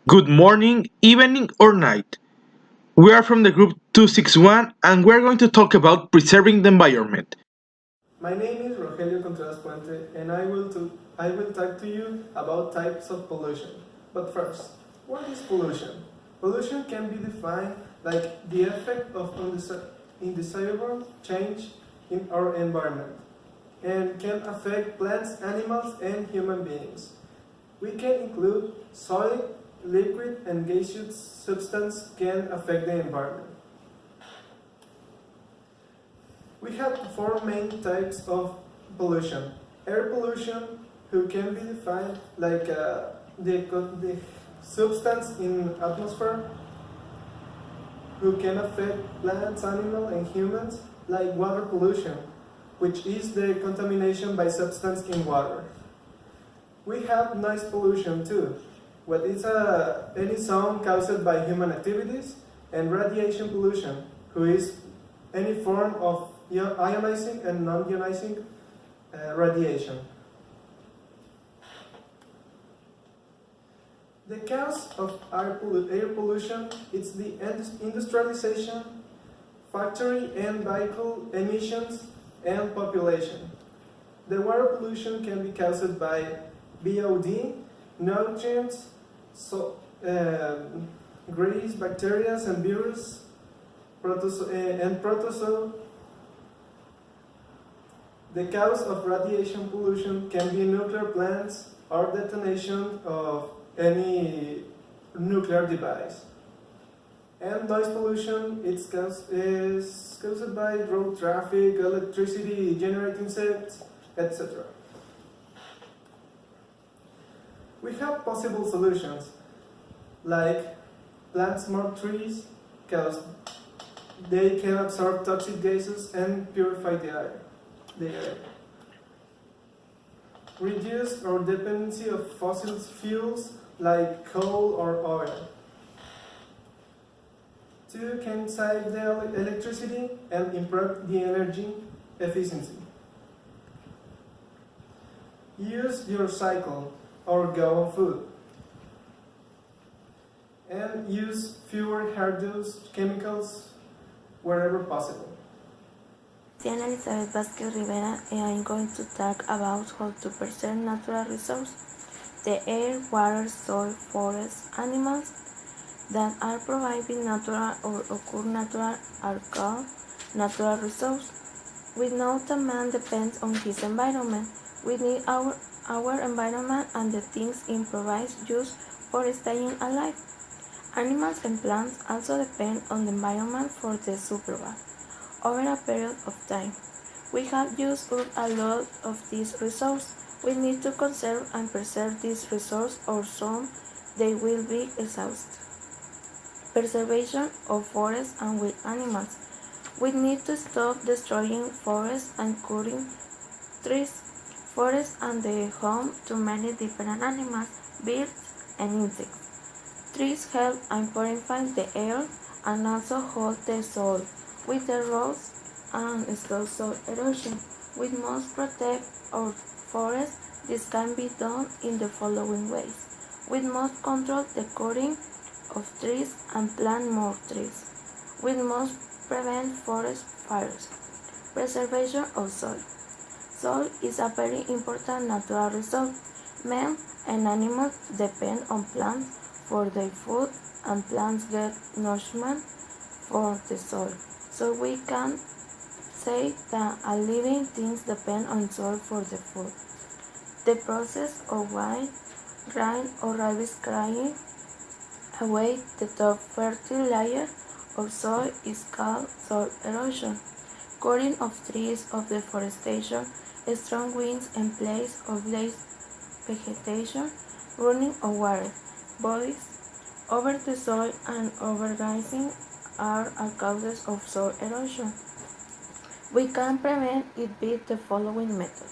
Good morning, evening, or night. We are from the group 261 and we're going to talk about preserving the environment. My name is Rogelio Puente, and I will talk to you about types of pollution. But first, what is pollution? Pollution can be defined like the effect of undesirable change in our environment and can affect plants, animals, and human beings. We can include solid, liquid, and gaseous substance can affect the environment. We have four main types of pollution. Air pollution, who can be defined like the substance in atmosphere, who can affect plants, animals, and humans, like water pollution, which is the contamination by substance in water. We have noise pollution too, what is any sound caused by human activities, and radiation pollution, who is any form of ionizing and non-ionizing radiation. The cause of air pollution is the industrialization, factory and vehicle emissions, and population. The water pollution can be caused by BOD, nutrients, grease, bacteria, and virus, and protozoa. The cause of radiation pollution can be nuclear plants or detonation of any nuclear device. And noise pollution is caused by road traffic, electricity generating sets, etc. We have possible solutions like plant more trees because they can absorb toxic gases and purify the air. Reduce our dependency of fossil fuels like coal or oil. 2. Can save the electricity and improve the energy efficiency. Use your cycle or go on foot. And use fewer hazardous chemicals wherever possible. Vazquez Rivera, and I'm going to talk about how to preserve natural resources, the air, water, soil, forests, animals that are providing natural or occur natural are called natural resources. We know that man depends on his environment. We need our environment and the things it provides just for staying alive. Animals and plants also depend on the environment for their survival. Over a period of time, we have used up a lot of these resources. We need to conserve and preserve these resources or soon they will be exhausted. Preservation of forests and wild animals. We need to stop destroying forests and cutting trees. Forests are the home to many different animals, birds, and insects. Trees help and purify the air and also hold the soil. With the roads and slow soil erosion, we must protect our forests. This can be done in the following ways. We must control the cutting of trees and plant more trees. We must prevent forest fires. Preservation of soil. Soil is a very important natural resource. Men and animals depend on plants for their food, and plants get nourishment from the soil. So we can say that a living things depend on soil for the food. The process of grind or rivets crying away the top fertile layer of soil is called soil erosion. Cutting of trees of deforestation, strong winds in place of late vegetation, running of water bodies over the soil and overgrazing are causes of soil erosion. We can prevent it with the following method.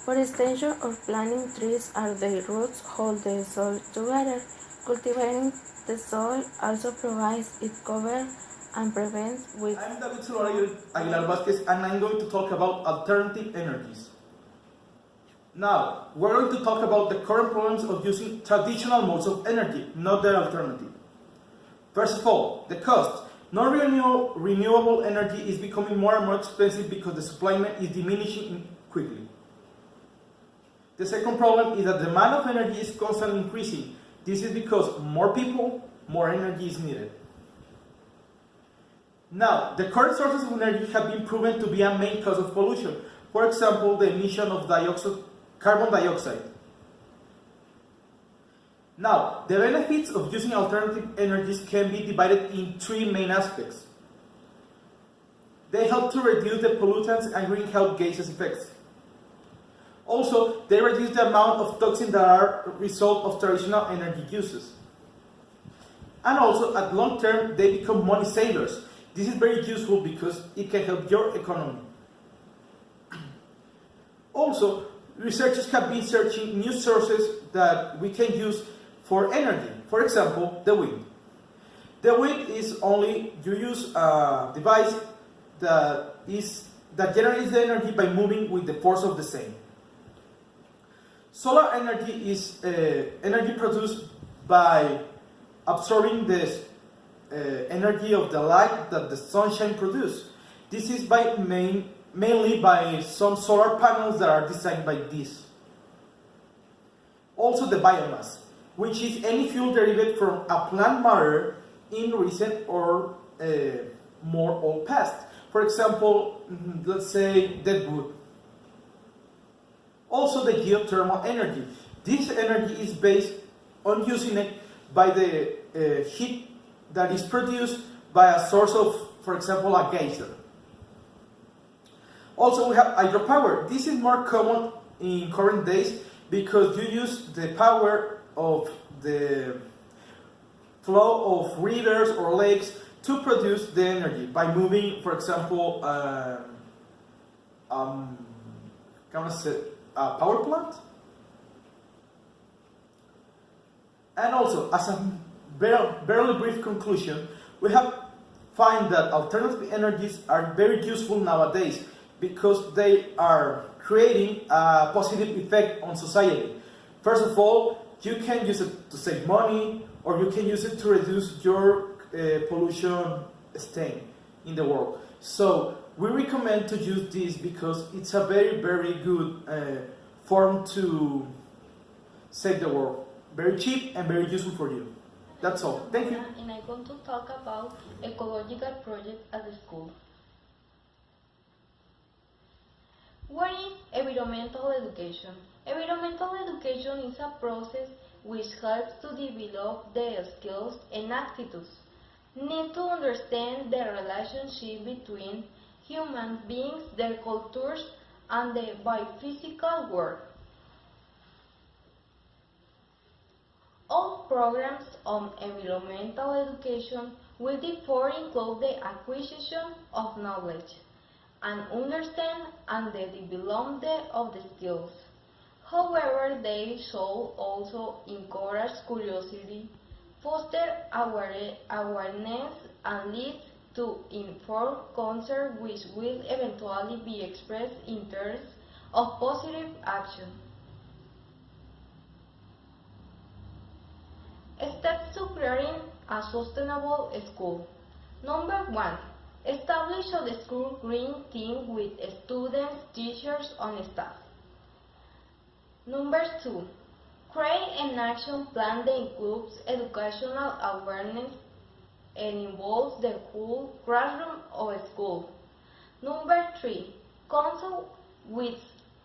Forestation or planting trees are the roots hold the soil together. Cultivating the soil also provides it cover and prevents with. I'm David Aguilar Vazquez, and I'm going to talk about alternative energies. Now, we're going to talk about the current problems of using traditional modes of energy, not the alternative. First of all, the cost. Non-renewable energy is becoming more and more expensive because the supply is diminishing quickly. The second problem is that the demand of energy is constantly increasing. This is because more people, more energy is needed. Now, the current sources of energy have been proven to be a main cause of pollution. For example, the emission of carbon dioxide. Now, the benefits of using alternative energies can be divided in three main aspects. They help to reduce the pollutants and greenhouse gases effects. Also, they reduce the amount of toxins that are a result of traditional energy uses. And also, at long term, they become money savers. This is very useful because it can help your economy. Also, researchers have been searching new sources that we can use for energy. For example, the wind. The wind is only, you use a device that generates the energy by moving with the force of the same. Solar energy is energy produced by absorbing the energy of the light that the sunshine produces. This is mainly by some solar panels that are designed by this. Also the biomass, which is any fuel derived from a plant matter in recent or more old past. For example, let's say dead wood. Also the geothermal energy. This energy is based on using it by the heat that is produced by a source of, for example, a geyser. Also we have hydropower. This is more common in current days because you use the power of the flow of rivers or lakes to produce the energy by moving, for example, a power plant. And also, as a very brief conclusion, we have find that alternative energies are very useful nowadays because they are creating a positive effect on society. First of all, you can use it to save money, or you can use it to reduce your pollution stain in the world. So we recommend to use this because it's a very good form to save the world. Very cheap and very useful for you. That's all. Thank you. And I'm going to talk about ecological project at the school. What is environmental education? Environmental education is a process which helps to develop the skills and attitudes need to understand the relationship between human beings, their cultures, and the biophysical world. All programs on environmental education will therefore include the acquisition of knowledge and understand and the development of the skills. However, they should also encourage curiosity, foster awareness, and lead to informed consent which will eventually be expressed in terms of positive action. Steps to creating a sustainable school. Number 1. Establish a school green team with students, teachers, and staff. Number 2. Create an action plan that includes educational awareness and involves the whole classroom of a school. Number 3. Consult with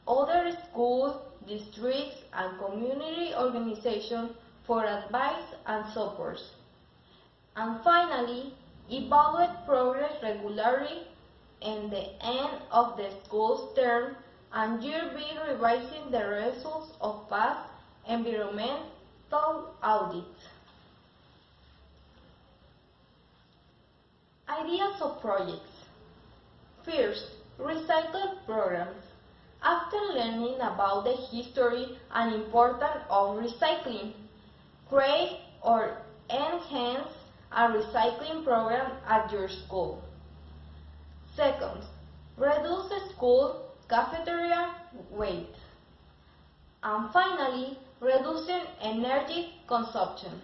other schools, districts, and community organizations for advice and support. And finally, evaluate progress regularly at the end of the school's term, and you'll be revising the results of past environmental audits. Ideas of projects. First, recycle programs. After learning about the history and importance of recycling, create or enhance a recycling program at your school. Second, reduce school cafeteria waste. And finally, reducing energy consumption.